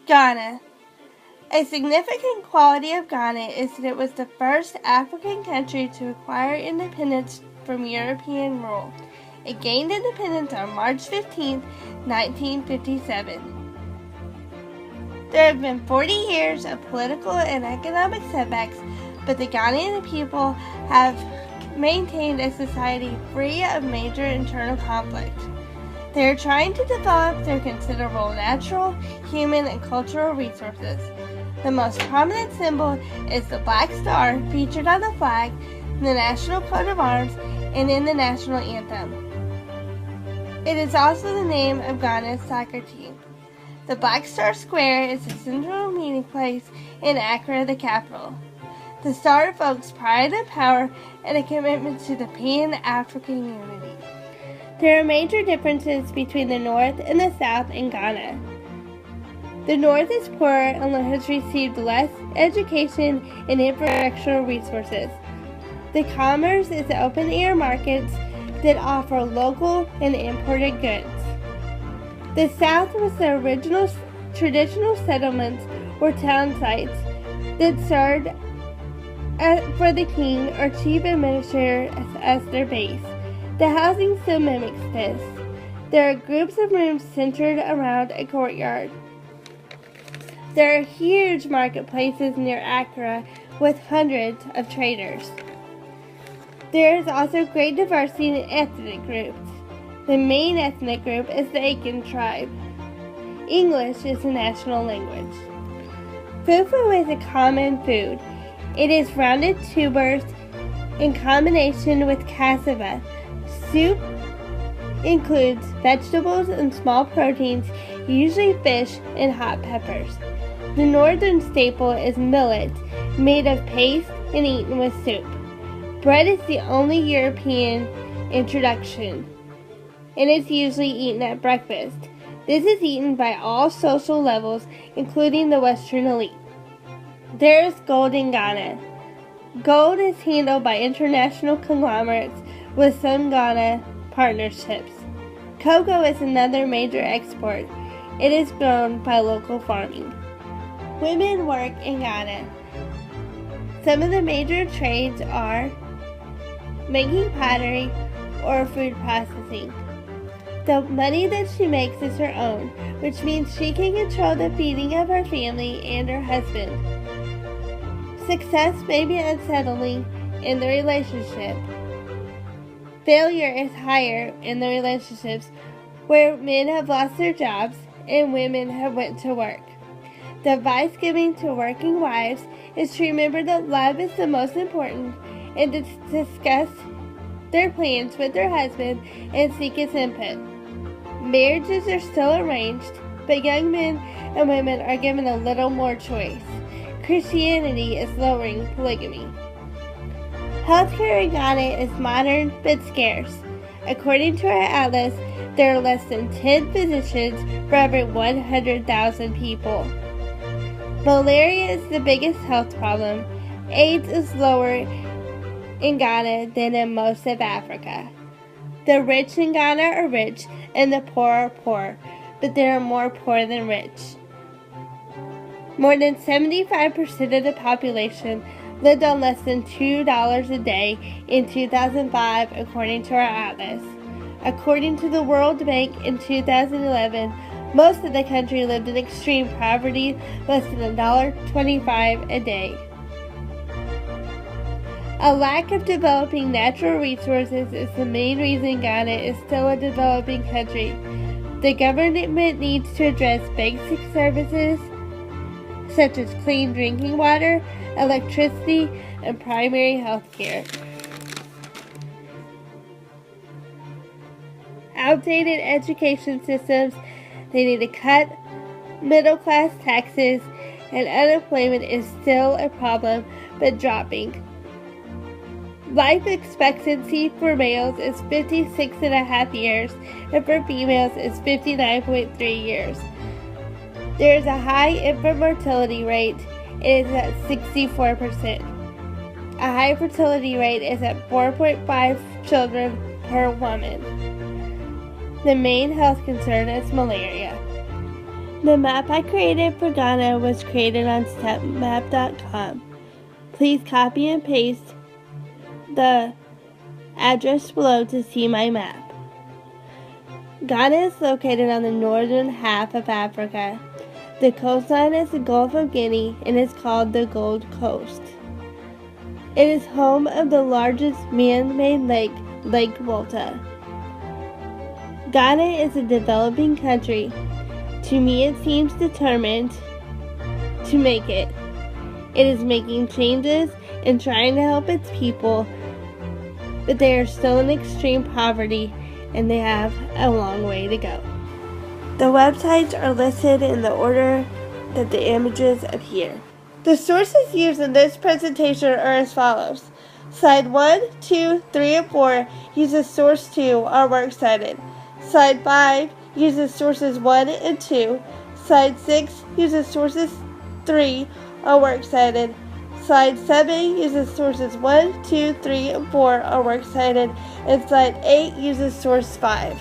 Ghana. A significant quality of Ghana is that it was the first African country to acquire independence from European rule. It gained independence on March 15, 1957. There have been 40 years of political and economic setbacks, but the Ghanaian people have maintained a society free of major internal conflict. They are trying to develop their considerable natural, human, and cultural resources. The most prominent symbol is the black star featured on the flag, in the national coat of arms, and in the national anthem. It is also the name of Ghana's soccer team. The Black Star Square is the central meeting place in Accra, the capital. The star evokes pride and power and a commitment to the Pan-African unity. There are major differences between the North and the South in Ghana. The North is poorer and has received less education and infrastructural resources. The commerce is open-air markets that offer local and imported goods. The South was the original traditional settlements or town sites that served for the king or chief administrator as their base. The housing still mimics this. There are groups of rooms centered around a courtyard. There are huge marketplaces near Accra with hundreds of traders. There is also great diversity in ethnic groups. The main ethnic group is the Akan tribe. English is the national language. Fufu is a common food. It is rounded tubers in combination with cassava. Soup includes vegetables and small proteins, usually fish and hot peppers. The northern staple is millet, made of paste and eaten with soup. Bread is the only European introduction, and is usually eaten at breakfast. This is eaten by all social levels, including the Western elite. There is gold in Ghana. Gold is handled by international conglomerates with some Ghana partnerships. Cocoa is another major export. It is grown by local farming. Women work in Ghana. Some of the major trades are making pottery or food processing. The money that she makes is her own, which means she can control the feeding of her family and her husband. Success may be unsettling in the relationship. Failure is higher in the relationships where men have lost their jobs and women have went to work. The advice given to working wives is to remember that love is the most important and to discuss their plans with their husband and seek his input. Marriages are still arranged, but young men and women are given a little more choice. Christianity is lowering polygamy. Healthcare in Ghana is modern but scarce. According to our atlas, there are less than 10 physicians for every 100,000 people. Malaria is the biggest health problem. AIDS is lower in Ghana than in most of Africa. The rich in Ghana are rich and the poor are poor, but there are more poor than rich. More than 75% of the population lived on less than $2 a day in 2005, according to our atlas. According to the World Bank in 2011, most of the country lived in extreme poverty, less than $1.25 a day. A lack of developing natural resources is the main reason Ghana is still a developing country. The government needs to address basic services such as clean drinking water, electricity, and primary health care. Outdated education systems, they need to cut middle-class taxes, and unemployment is still a problem, but dropping. Life expectancy for males is 56.5 years, and for females is 59.3 years. There is a high infant mortality rate. It is at 64%. A high fertility rate is at 4.5 children per woman. The main health concern is malaria. The map I created for Ghana was created on stepmap.com. Please copy and paste the address below to see my map. Ghana is located on the northern half of Africa. The coastline is the Gulf of Guinea and is called the Gold Coast. It is home of the largest man-made lake, Lake Volta. Ghana is a developing country. To me, it seems determined to make it. It is making changes and trying to help its people, but they are still in extreme poverty and they have a long way to go. The websites are listed in the order that the images appear. The sources used in this presentation are as follows. Slide 1, 2, 3, and 4 uses source 2, our works cited. Slide 5 uses sources 1 and 2. Slide 6 uses sources 3, our works cited. Slide 7 uses sources 1, 2, 3, and 4, our works cited. And slide 8 uses source 5.